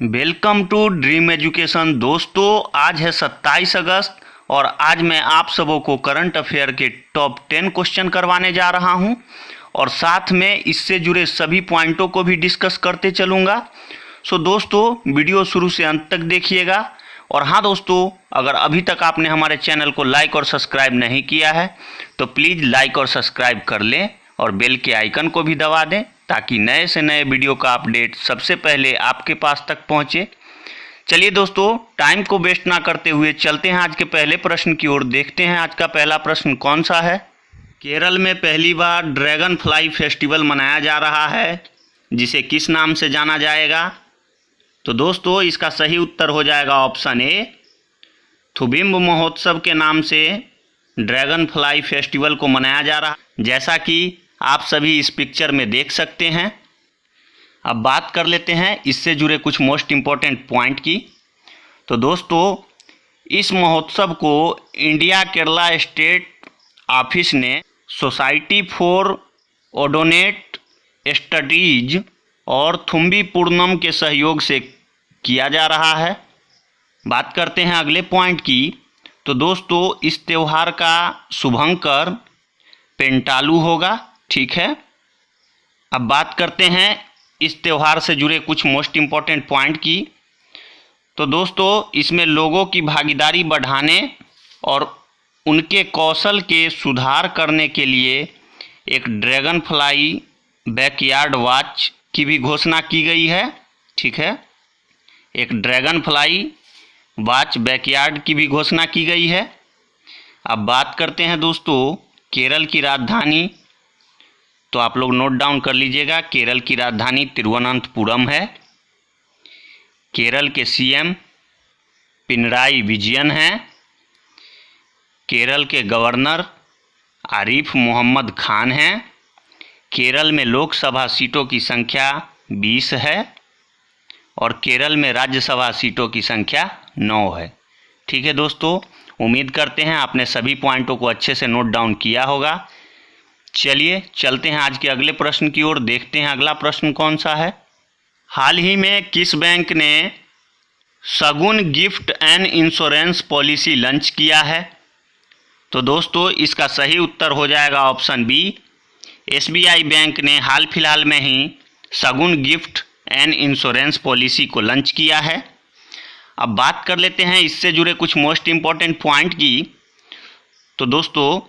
Welcome to dream education. दोस्तों, आज है 27 अगस्त और आज मैं आप सबों को करंट अफेयर के टॉप 10 क्वेश्चन करवाने जा रहा हूं और साथ में इससे जुड़े सभी पॉइंटों को भी डिस्कस करते चलूँगा। सो दोस्तों, वीडियो शुरू से अंत तक देखिएगा। और हाँ दोस्तों, अगर अभी तक आपने हमारे चैनल को लाइक और सब्सक्राइब नहीं किया है तो प्लीज़ लाइक और सब्सक्राइब कर लें और बेल के आइकन को भी दबा दें ताकि नए से नए वीडियो का अपडेट सबसे पहले आपके पास तक पहुंचे। चलिए दोस्तों, टाइम को वेस्ट ना करते हुए चलते हैं आज के पहले प्रश्न की ओर। देखते हैं आज का पहला प्रश्न कौन सा है। केरल में पहली बार ड्रैगन फ्लाई फेस्टिवल मनाया जा रहा है, जिसे किस नाम से जाना जाएगा? तो दोस्तों, इसका सही उत्तर हो जाएगा ऑप्शन ए, थुबिम्ब महोत्सव के नाम से ड्रैगन फ्लाई फेस्टिवल को मनाया जा रहा है, जैसा कि आप सभी इस पिक्चर में देख सकते हैं। अब बात कर लेते हैं इससे जुड़े कुछ मोस्ट इम्पॉर्टेंट पॉइंट की। तो दोस्तों, इस महोत्सव को इंडिया केरला स्टेट ऑफिस ने सोसाइटी फॉर ओडोनेट स्टडीज और थुम्बी पूर्णम के सहयोग से किया जा रहा है। बात करते हैं अगले पॉइंट की। तो दोस्तों, इस त्यौहार का शुभंकर पेंटालू होगा, ठीक है। अब बात करते हैं इस त्यौहार से जुड़े कुछ मोस्ट इम्पॉर्टेंट पॉइंट की। तो दोस्तों, इसमें लोगों की भागीदारी बढ़ाने और उनके कौशल के सुधार करने के लिए एक ड्रैगन फ्लाई बैकयार्ड वॉच की भी घोषणा की गई है, ठीक है। एक ड्रैगन फ्लाई वॉच बैकयार्ड की भी घोषणा की गई है। अब बात करते हैं दोस्तों केरल की राजधानी। तो आप लोग नोट डाउन कर लीजिएगा, केरल की राजधानी तिरुवनंतपुरम है। केरल के सीएम पिनराई विजयन हैं। केरल के गवर्नर आरिफ मोहम्मद खान हैं। केरल में लोकसभा सीटों की संख्या 20 है और केरल में राज्यसभा सीटों की संख्या 9 है, ठीक है दोस्तों। उम्मीद करते हैं आपने सभी पॉइंटों को अच्छे से नोट डाउन किया होगा। चलिए चलते हैं आज के अगले प्रश्न की ओर। देखते हैं अगला प्रश्न कौन सा है। हाल ही में किस बैंक ने Shagun gift and insurance policy launch किया है? तो दोस्तों, इसका सही उत्तर हो जाएगा ऑप्शन बी, एसबीआई बैंक ने हाल फिलहाल में ही शगुन गिफ्ट एंड इंश्योरेंस पॉलिसी को लॉन्च किया है। अब बात कर लेते हैं इससे जुड़े कुछ मोस्ट इम्पॉर्टेंट पॉइंट की। तो दोस्तों,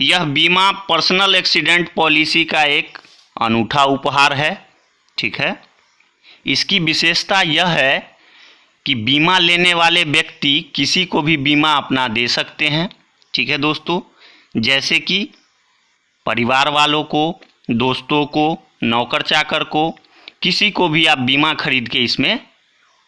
यह बीमा पर्सनल एक्सीडेंट पॉलिसी का एक अनूठा उपहार है, ठीक है। इसकी विशेषता यह है कि बीमा लेने वाले व्यक्ति किसी को भी बीमा अपना दे सकते हैं, ठीक है दोस्तों। जैसे कि परिवार वालों को, दोस्तों को, नौकर चाकर को, किसी को भी आप बीमा खरीद के इसमें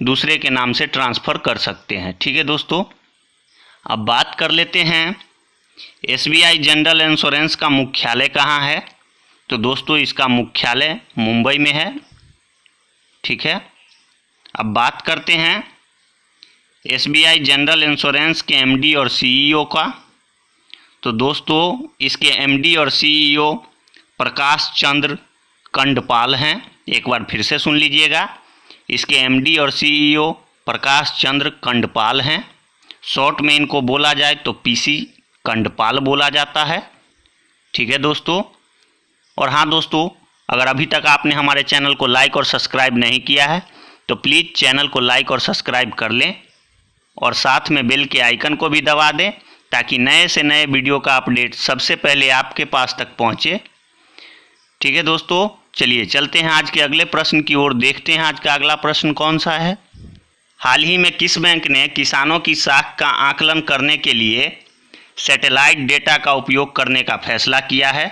दूसरे के नाम से ट्रांसफ़र कर सकते हैं, ठीक है दोस्तों। अब बात कर लेते हैं एसबीआई जनरल इंश्योरेंस का मुख्यालय कहाँ है? तो दोस्तों, इसका मुख्यालय मुंबई में है, ठीक है। अब बात करते हैं एसबीआई जनरल इंश्योरेंस के एमडी और सीईओ का। तो दोस्तों, इसके एमडी और सीईओ प्रकाश चंद्र कंडपाल हैं। एक बार फिर से सुन लीजिएगा, इसके एमडी और सीईओ प्रकाश चंद्र कंडपाल हैं। शॉर्ट में इनको बोला जाए तो पीसी कंडपाल बोला जाता है, ठीक है दोस्तों। और हाँ दोस्तों, अगर अभी तक आपने हमारे चैनल को लाइक और सब्सक्राइब नहीं किया है तो प्लीज़ चैनल को लाइक और सब्सक्राइब कर लें और साथ में बेल के आइकन को भी दबा दें ताकि नए से नए वीडियो का अपडेट सबसे पहले आपके पास तक पहुँचे, ठीक है दोस्तों। चलिए चलते हैं आज के अगले प्रश्न की ओर। देखते हैं आज का अगला प्रश्न कौन सा है। हाल ही में किस बैंक ने किसानों की साख का आकलन करने के लिए सैटेलाइट डेटा का उपयोग करने का फैसला किया है?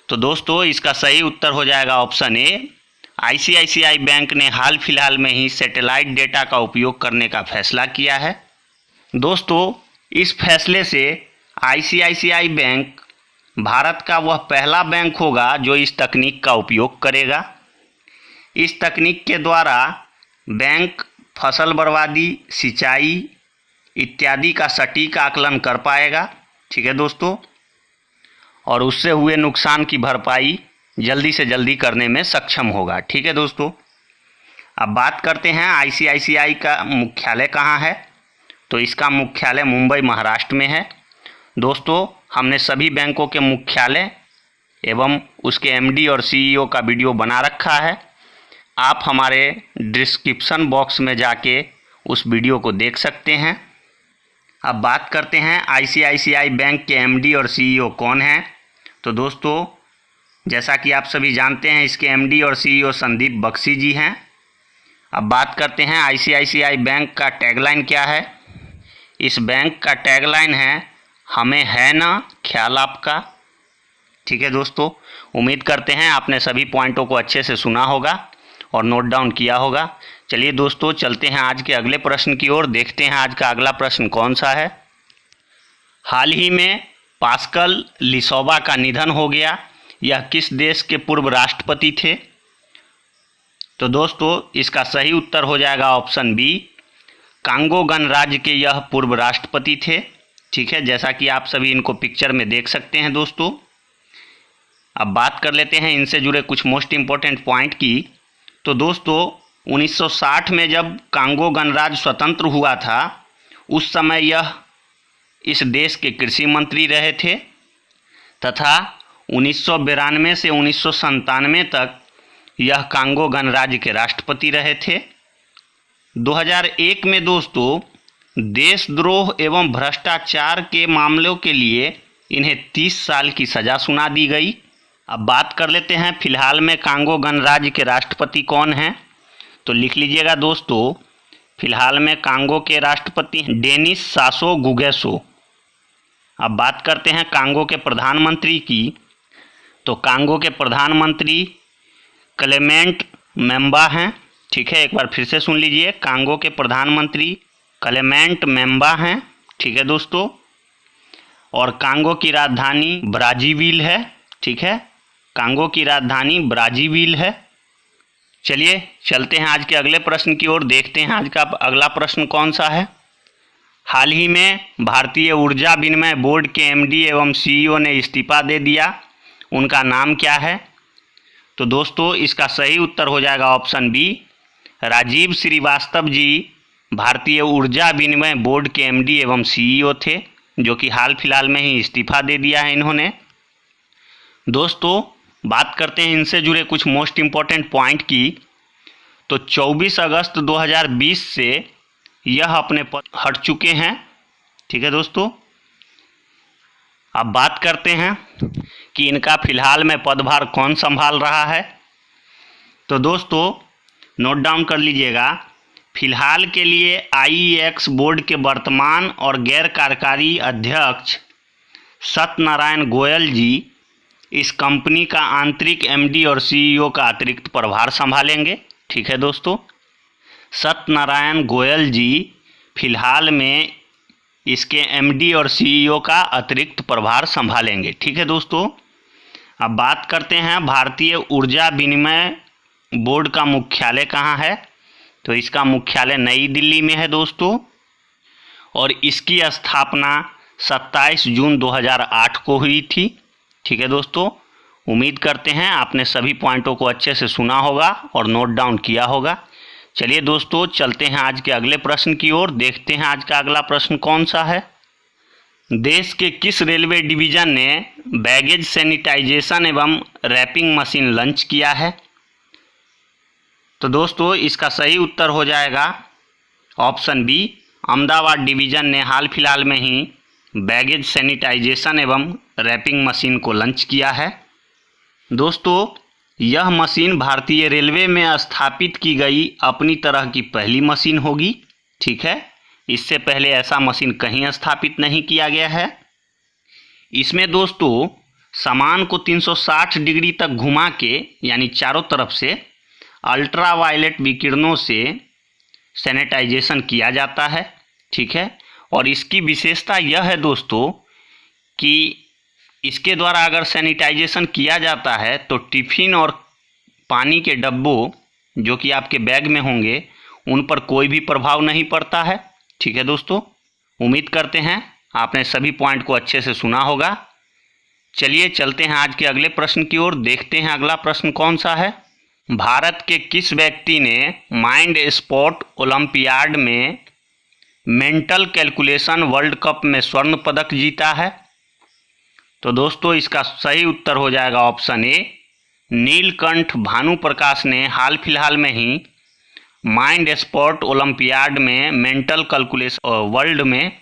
तो दोस्तों, इसका सही उत्तर हो जाएगा ऑप्शन ए, आईसीआईसीआई बैंक ने हाल फिलहाल में ही सैटेलाइट डेटा का उपयोग करने का फैसला किया है। दोस्तों, इस फैसले से आईसीआईसीआई बैंक भारत का वह पहला बैंक होगा जो इस तकनीक का उपयोग करेगा। इस तकनीक के द्वारा बैंक फसल बर्बादी, सिंचाई इत्यादि का सटीक आकलन कर पाएगा, ठीक है दोस्तों, और उससे हुए नुकसान की भरपाई जल्दी से जल्दी करने में सक्षम होगा, ठीक है दोस्तों। अब बात करते हैं आईसीआईसीआई का मुख्यालय कहाँ है। तो इसका मुख्यालय मुंबई महाराष्ट्र में है। दोस्तों, हमने सभी बैंकों के मुख्यालय एवं उसके एमडी और सीईओ का वीडियो बना रखा है। आप हमारे डिस्क्रिप्शन बॉक्स में जाके उस वीडियो को देख सकते हैं। अब बात करते हैं आईसीआईसीआई बैंक के एमडी और सीईओ कौन हैं। तो दोस्तों, जैसा कि आप सभी जानते हैं, इसके एमडी और सीईओ संदीप बख्शी जी हैं। अब बात करते हैं आईसीआईसीआई बैंक का टैगलाइन क्या है। इस बैंक का टैगलाइन है, हमें है ना ख्याल आपका। ठीक है दोस्तों, उम्मीद करते हैं आपने सभी पॉइंटों को अच्छे से सुना होगा और नोट डाउन किया होगा। चलिए दोस्तों, चलते हैं आज के अगले प्रश्न की ओर। देखते हैं आज का अगला प्रश्न कौन सा है। हाल ही में पास्कल लिसोबा का निधन हो गया। यह किस देश के पूर्व राष्ट्रपति थे। तो दोस्तों, इसका सही उत्तर हो जाएगा ऑप्शन बी, कांगो गणराज्य के यह पूर्व राष्ट्रपति थे। ठीक है, जैसा कि आप सभी इनको पिक्चर में देख सकते हैं। दोस्तों, अब बात कर लेते हैं इनसे जुड़े कुछ मोस्ट इम्पोर्टेंट पॉइंट की। तो दोस्तों, 1960 में जब कांगो गणराज्य स्वतंत्र हुआ था, उस समय यह इस देश के कृषि मंत्री रहे थे तथा 1992 से 1997 तक यह कांगो गणराज्य के राष्ट्रपति रहे थे। 2001 में दोस्तों, देशद्रोह एवं भ्रष्टाचार के मामलों के लिए इन्हें 30 साल की सज़ा सुना दी गई। अब बात कर लेते हैं फिलहाल में कांगो गणराज्य के राष्ट्रपति कौन हैं। तो लिख लीजिएगा दोस्तों, फिलहाल में कांगो के राष्ट्रपति डेनिस सासो गुगेसो। अब बात करते हैं कांगो के प्रधानमंत्री की। तो कांगो के प्रधानमंत्री क्लेमेंट मेम्बा हैं। ठीक है, एक बार फिर से सुन लीजिए, कांगो के प्रधानमंत्री क्लेमेंट मेम्बा हैं। ठीक है दोस्तों, और कांगो की राजधानी ब्राज़ीविल है। ठीक है, कांगो की राजधानी ब्राज़ीविल है। चलिए चलते हैं आज के अगले प्रश्न की ओर। देखते हैं आज का अगला प्रश्न कौन सा है। हाल ही में भारतीय ऊर्जा विनिमय बोर्ड के एमडी एवं सीईओ ने इस्तीफा दे दिया। उनका नाम क्या है। तो दोस्तों, इसका सही उत्तर हो जाएगा ऑप्शन बी, राजीव श्रीवास्तव जी भारतीय ऊर्जा विनिमय बोर्ड के एमडी एवं सीईओ थे, जो कि हाल फिलहाल में ही इस्तीफा दे दिया है इन्होंने। दोस्तों, बात करते हैं इनसे जुड़े कुछ मोस्ट इम्पॉर्टेंट पॉइंट की। तो 24 अगस्त 2020 से यह अपने पद हट चुके हैं। ठीक है दोस्तों, अब बात करते हैं कि इनका फिलहाल में पदभार कौन संभाल रहा है। तो दोस्तों, नोट डाउन कर लीजिएगा, फिलहाल के लिए आईईएक्स बोर्ड के वर्तमान और गैर कार्यकारी अध्यक्ष सत्यनारायण गोयल जी इस कंपनी का आंतरिक एमडी और सीईओ का अतिरिक्त प्रभार संभालेंगे। ठीक है दोस्तों, सत्यनारायण गोयल जी फिलहाल में इसके एमडी और सीईओ का अतिरिक्त प्रभार संभालेंगे। ठीक है दोस्तों, अब बात करते हैं भारतीय ऊर्जा विनिमय बोर्ड का मुख्यालय कहाँ है। तो इसका मुख्यालय नई दिल्ली में है दोस्तों, और इसकी स्थापना 27 जून 2008 को हुई थी। ठीक है दोस्तों, उम्मीद करते हैं आपने सभी पॉइंटों को अच्छे से सुना होगा और नोट डाउन किया होगा। चलिए दोस्तों, चलते हैं आज के अगले प्रश्न की ओर। देखते हैं आज का अगला प्रश्न कौन सा है। देश के किस रेलवे डिवीजन ने बैगेज सैनिटाइजेशन एवं रैपिंग मशीन लॉन्च किया है। तो दोस्तों, इसका सही उत्तर हो जाएगा ऑप्शन बी, अहमदाबाद डिवीज़न ने हाल फिलहाल में ही बैगेज सैनिटाइजेशन एवं रैपिंग मशीन को लॉन्च किया है। दोस्तों, यह मशीन भारतीय रेलवे में स्थापित की गई अपनी तरह की पहली मशीन होगी। ठीक है, इससे पहले ऐसा मशीन कहीं स्थापित नहीं किया गया है। इसमें दोस्तों, सामान को 360 डिग्री तक घुमा के, यानी चारों तरफ से अल्ट्रावायलेट विकिरणों से सैनिटाइजेशन किया जाता है। ठीक है, और इसकी विशेषता यह है दोस्तों कि इसके द्वारा अगर सैनिटाइजेशन किया जाता है तो टिफ़िन और पानी के डब्बों जो कि आपके बैग में होंगे उन पर कोई भी प्रभाव नहीं पड़ता है। ठीक है दोस्तों, उम्मीद करते हैं आपने सभी पॉइंट को अच्छे से सुना होगा। चलिए चलते हैं आज के अगले प्रश्न की ओर। देखते हैं अगला प्रश्न कौन सा है। भारत के किस व्यक्ति ने माइंड स्पोर्ट ओलंपियाड में मेंटल कैलकुलेशन वर्ल्ड कप में स्वर्ण पदक जीता है? तो दोस्तों इसका सही उत्तर हो जाएगा ऑप्शन ए, नीलकंठ भानुप्रकाश ने हाल फिलहाल में ही माइंड स्पोर्ट ओलंपियाड में मेंटल कैलकुलेशन वर्ल्ड में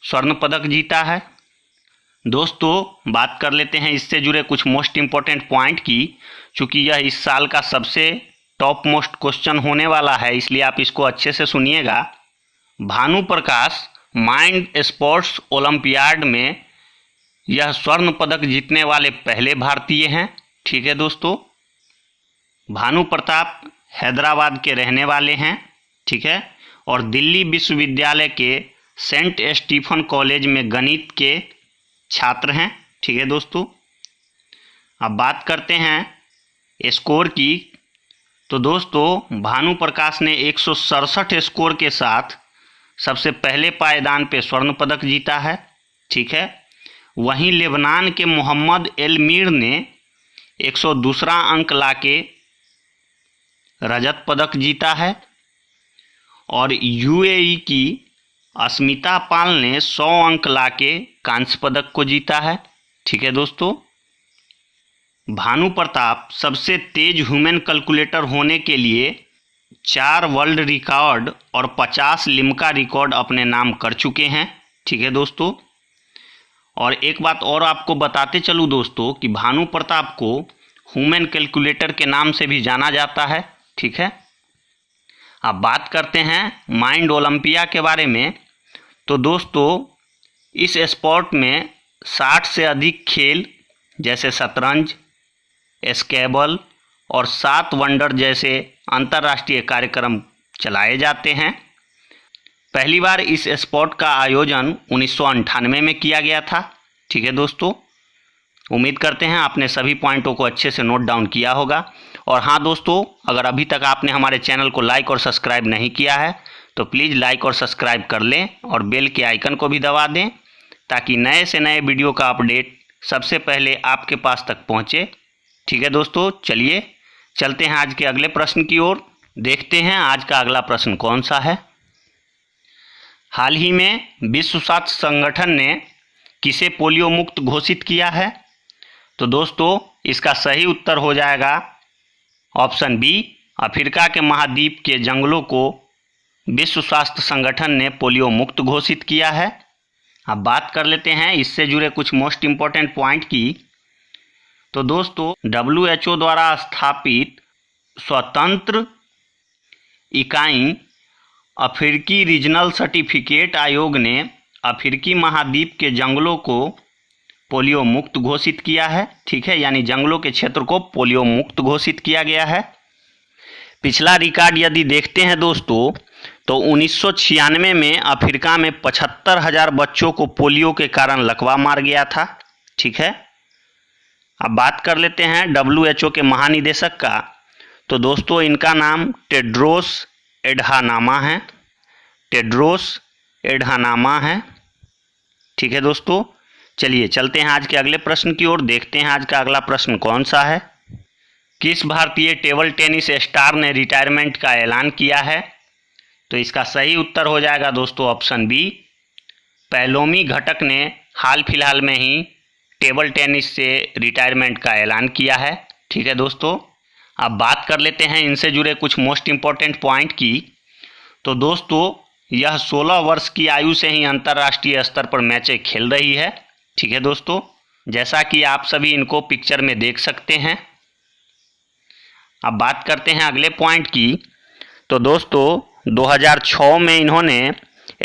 स्वर्ण पदक जीता है। दोस्तों बात कर लेते हैं इससे जुड़े कुछ मोस्ट इम्पोर्टेंट पॉइंट की, चूँकि यह इस साल का सबसे टॉप मोस्ट क्वेश्चन होने वाला है, इसलिए आप इसको अच्छे से सुनिएगा। भानुप्रकाश माइंड स्पोर्ट्स ओलंपियाड में यह स्वर्ण पदक जीतने वाले पहले भारतीय हैं। ठीक है दोस्तों, भानु प्रताप हैदराबाद के रहने वाले हैं। ठीक है, और दिल्ली विश्वविद्यालय के सेंट स्टीफन कॉलेज में गणित के छात्र हैं। ठीक है दोस्तों, अब बात करते हैं स्कोर की। तो दोस्तों भानु प्रकाश ने 167 स्कोर के साथ सबसे पहले पायदान पे स्वर्ण पदक जीता है। ठीक है, वहीं लेबनान के मोहम्मद एल मीर ने 102 अंक लाके रजत पदक जीता है, और यूएई की अस्मिता पाल ने 100 अंक लाके कांस्य पदक को जीता है। ठीक है दोस्तों, भानु प्रताप सबसे तेज ह्यूमन कैलकुलेटर होने के लिए 4 वर्ल्ड रिकॉर्ड और 50 लिम्का रिकॉर्ड अपने नाम कर चुके हैं। ठीक है दोस्तों, और एक बात और आपको बताते चलूँ दोस्तों कि भानु प्रताप को ह्यूमन कैलकुलेटर के नाम से भी जाना जाता है। ठीक है, अब बात करते हैं माइंड ओलंपिया के बारे में। तो दोस्तों इस स्पोर्ट में 60 से अधिक खेल जैसे शतरंज, स्क्रैबल और 7 वंडर जैसे अंतर्राष्ट्रीय कार्यक्रम चलाए जाते हैं। पहली बार इस स्पोर्ट का आयोजन 1998 में किया गया था। ठीक है दोस्तों, उम्मीद करते हैं आपने सभी पॉइंटों को अच्छे से नोट डाउन किया होगा। और हाँ दोस्तों, अगर अभी तक आपने हमारे चैनल को लाइक और सब्सक्राइब नहीं किया है तो प्लीज़ लाइक और सब्सक्राइब कर लें और बेल के आइकन को भी दबा दें, ताकि नए से नए वीडियो का अपडेट सबसे पहले आपके पास तक पहुँचे। ठीक है दोस्तों, चलिए चलते हैं आज के अगले प्रश्न की ओर। देखते हैं आज का अगला प्रश्न कौन सा है। हाल ही में विश्व स्वास्थ्य संगठन ने किसे पोलियो मुक्त घोषित किया है? तो दोस्तों इसका सही उत्तर हो जाएगा ऑप्शन बी, अफ्रीका के महाद्वीप के जंगलों को विश्व स्वास्थ्य संगठन ने पोलियो मुक्त घोषित किया है। अब बात कर लेते हैं इससे जुड़े कुछ मोस्ट इम्पोर्टेंट पॉइंट की। तो दोस्तों WHO द्वारा स्थापित स्वतंत्र इकाई अफ्रीकी रीजनल सर्टिफिकेट आयोग ने अफ्रीकी महाद्वीप के जंगलों को पोलियो मुक्त घोषित किया है। ठीक है, यानी जंगलों के क्षेत्र को पोलियो मुक्त घोषित किया गया है। पिछला रिकॉर्ड यदि देखते हैं दोस्तों तो 1996 में अफ्रीका में 75,000 बच्चों को पोलियो के कारण लकवा मार गया था। ठीक है, अब बात कर लेते हैं WHO के महानिदेशक का। तो दोस्तों इनका नाम टेड्रोस एडहानामा है। टेड्रोस एडहानामा है। ठीक है दोस्तों, चलिए चलते हैं आज के अगले प्रश्न की ओर। देखते हैं आज का अगला प्रश्न कौन सा है। किस भारतीय टेबल टेनिस स्टार ने रिटायरमेंट का ऐलान किया है? तो इसका सही उत्तर हो जाएगा दोस्तों ऑप्शन बी, पैलोमी घटक ने हाल फिलहाल में ही टेबल टेनिस से रिटायरमेंट का ऐलान किया है। ठीक है दोस्तों, अब बात कर लेते हैं इनसे जुड़े कुछ मोस्ट इम्पोर्टेंट पॉइंट की। तो दोस्तों यह 16 वर्ष की आयु से ही अंतर्राष्ट्रीय स्तर पर मैचें खेल रही है। ठीक है दोस्तों, जैसा कि आप सभी इनको पिक्चर में देख सकते हैं। अब बात करते हैं अगले पॉइंट की। तो दोस्तों 2006 में इन्होंने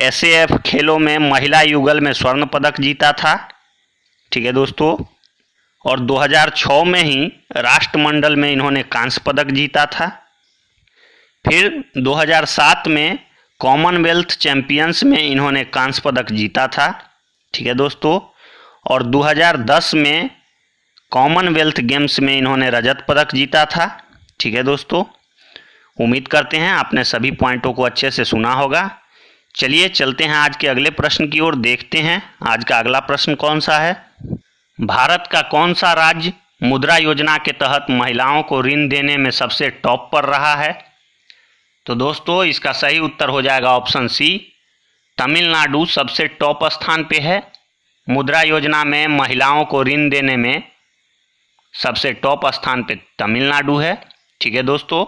SAF खेलों में महिला युगल में स्वर्ण पदक जीता था। ठीक है दोस्तों, और 2006 में ही राष्ट्रमंडल में इन्होंने कांस्य पदक जीता था। फिर 2007 में कॉमनवेल्थ चैंपियंस में इन्होंने कांस्य पदक जीता था। ठीक है दोस्तों, और 2010 में कॉमनवेल्थ गेम्स में इन्होंने रजत पदक जीता था। ठीक है दोस्तों, उम्मीद करते हैं आपने सभी पॉइंटों को अच्छे से सुना होगा। चलिए चलते हैं आज के अगले प्रश्न की ओर। देखते हैं आज का अगला प्रश्न कौन सा है। भारत का कौन सा राज्य मुद्रा योजना के तहत महिलाओं को ऋण देने में सबसे टॉप पर रहा है? तो दोस्तों इसका सही उत्तर हो जाएगा ऑप्शन सी, तमिलनाडु सबसे टॉप स्थान पे है। मुद्रा योजना में महिलाओं को ऋण देने में सबसे टॉप स्थान पे तमिलनाडु है। ठीक है दोस्तों,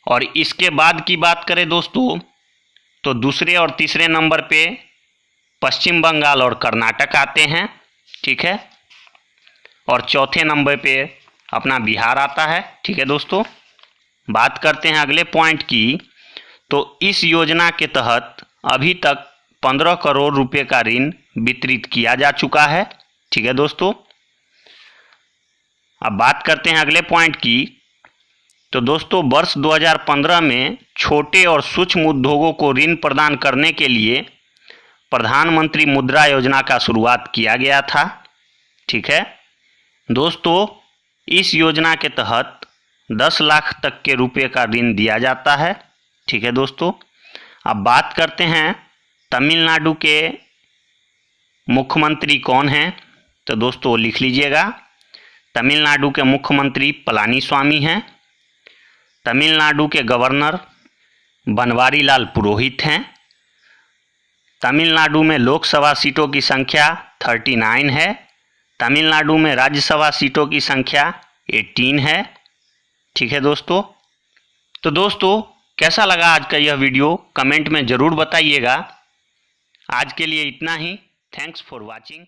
और इसके बाद की बात करें दोस्तों तो दूसरे और तीसरे नंबर पे पश्चिम बंगाल और कर्नाटक आते हैं। ठीक है, और चौथे नंबर पे अपना बिहार आता है। ठीक है दोस्तों, बात करते हैं अगले पॉइंट की। तो इस योजना के तहत अभी तक 15 करोड़ रुपए का ऋण वितरित किया जा चुका है। ठीक है दोस्तों, अब बात करते हैं अगले पॉइंट की। तो दोस्तों वर्ष 2015 में छोटे और सूक्ष्म उद्योगों को ऋण प्रदान करने के लिए प्रधानमंत्री मुद्रा योजना का शुरुआत किया गया था। ठीक है दोस्तों, इस योजना के तहत 10 लाख तक के रुपए का ऋण दिया जाता है। ठीक है दोस्तों, अब बात करते हैं तमिलनाडु के मुख्यमंत्री कौन हैं? तो दोस्तों लिख लीजिएगा, तमिलनाडु के मुख्यमंत्री पलानीस्वामी हैं। तमिलनाडु के गवर्नर बनवारी लाल पुरोहित हैं। तमिलनाडु में लोकसभा सीटों की संख्या 39 है। तमिलनाडु में राज्यसभा सीटों की संख्या 18 है। ठीक है दोस्तों, तो दोस्तों कैसा लगा आज का यह वीडियो कमेंट में ज़रूर बताइएगा। आज के लिए इतना ही। Thanks for watching.